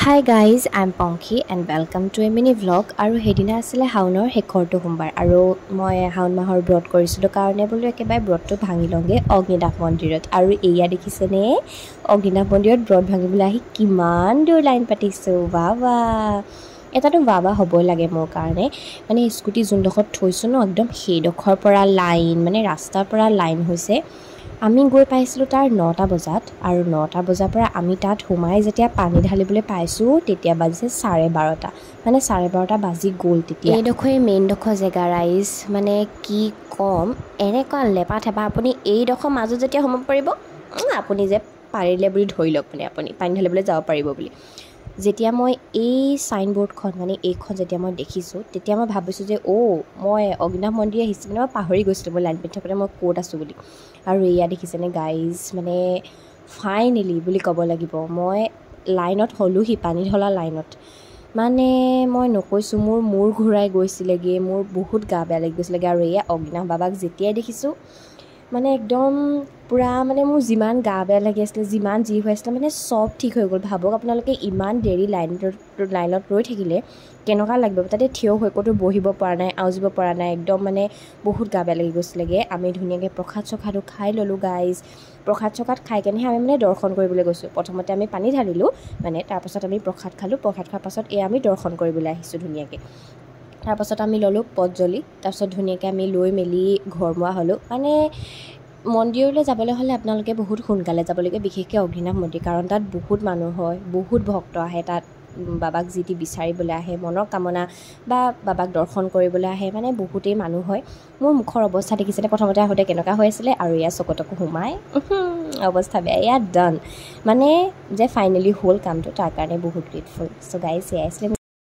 Hi guys, I'm Ponky and welcome to a mini vlog আৰু হেদিনা আছিল হাউনৰ শেষৰটো সোমবাৰ আৰু মই হাউন মাহৰ ব্ৰত কৰিছিলোঁ কাৰণে বোলো একেবাৰে ব্ৰতটো ভাঙি লওঁগে অগ্নিনাভ মন্দিৰত আৰু এয়া দেখিছেনে অগ্নিনাভ মন্দিৰত ব্ৰত ভাঙিবলৈ আহি কিমান দূৰ লাইন পাতিছোঁ বাবা এটাতো বাবা হ'বই লাগে মোৰ কাৰণে মানে স্কুটি যোনডোখৰত থৈছোঁ ন একদম সেইডোখৰ পৰা লাইন মানে ৰাস্তাৰ পৰা লাইন হৈছে আমি গৈ পাইছিলোঁ তাৰ 9টা বজাত আৰু 9টা বজাৰ পৰা আমি তাত সোমাই যেতিয়া পানী ঢালিবলৈ পাইছোঁ তেতিয়া বাজিছে 12:30 মানে 12:30 বাজি গ'ল তেতিয়া এইডোখৰে মেইনডোখৰ জেগা ৰাইজ মানে কি ক'ম এনেকুৱা লেপা থেপা আপুনি এইডোখৰ মাজত যেতিয়া সোমাব পাৰিব আপুনি যে পাৰিলে বুলি ধৰি লওক মানে আপুনি পানী ঢালিবলৈ যাব পাৰিব বুলি যেতিয়া মই এই চাইনবোৰ্ডখন মানে এইখন যেতিয়া মই দেখিছোঁ তেতিয়া মই ভাবিছোঁ যে মই অগ্নিনাভ মন্দিৰ আহিছোঁ মানে মই পাহৰি গৈছিলোঁ মই লাইন পাতি থাকোঁতে মই ক'ত আছোঁ বুলি আৰু এয়া দেখিছেনে গাইজ মানে ফাইনেলি বুলি ক'ব লাগিব মই লাইনত হ'লোহি পানী ঢলা লাইনত মানে মই নকৈছোঁ মোৰ মূৰ ঘূৰাই গৈছিলেগৈ মোৰ বহুত গা বেয়া লাগি গৈছিলেগৈ আৰু এয়া অগ্নিনাভ বাবাক যেতিয়াই দেখিছোঁ মানে একদম পূৰা মানে মোৰ যিমান গা বেয়া লাগি আছিলে যিমান যি হৈ আছিলে মানে চব ঠিক হৈ গ'ল ভাবক আপোনালোকে ইমান দেৰি লাইনত ৰৈ থাকিলে কেনেকুৱা লাগিব তাতে থিয় হৈ ক'তো বহিব পৰা নাই আউজিব পৰা নাই একদম মানে বহুত গা বেয়া লাগি গৈছিলেগৈ আমি ধুনীয়াকৈ প্ৰসাদ চসাদো খাই ল'লোঁ গাইজ প্ৰসাদ চসাদ খাই কেনেহে আমি মানে দৰ্শন কৰিবলৈ গৈছোঁ প্ৰথমতে আমি পানী ঢালিলোঁ মানে তাৰপাছত আমি প্ৰসাদ খালোঁ প্ৰসাদ খোৱাৰ পাছত আমি দৰ্শন কৰিবলৈ আহিছোঁ ধুনীয়াকৈ তাৰপাছত আমি ল'লোঁ পতজলি তাৰপাছত ধুনীয়াকৈ আমি লৈ মেলি ঘৰমুৱা হ'লোঁ মানে মন্দিৰলৈ যাবলৈ হ'লে আপোনালোকে বহুত সোনকালে যাব লাগে বিশেষকৈ অগ্নিনাভ মন্দিৰ কাৰণ তাত বহুত মানুহ হয় বহুত ভক্ত আহে তাত বাবাক যি টি বিচাৰিবলৈ আহে মনৰ কামনা বা বাবাক দৰ্শন কৰিবলৈ আহে মানে বহুতেই মানুহ হয় মোৰ মুখৰ অৱস্থা দেখিছিলে প্ৰথমতে আহোঁতে কেনেকুৱা হৈ আছিলে আৰু এয়া চকুতকু সোমাই অৱস্থা বেয়া এয়া ডান মানে যে ফাইনেলি হ'ল কামটো তাৰ কাৰণে বহুত গ্ৰেটফুল চ' গাইজ এয়া আছিলে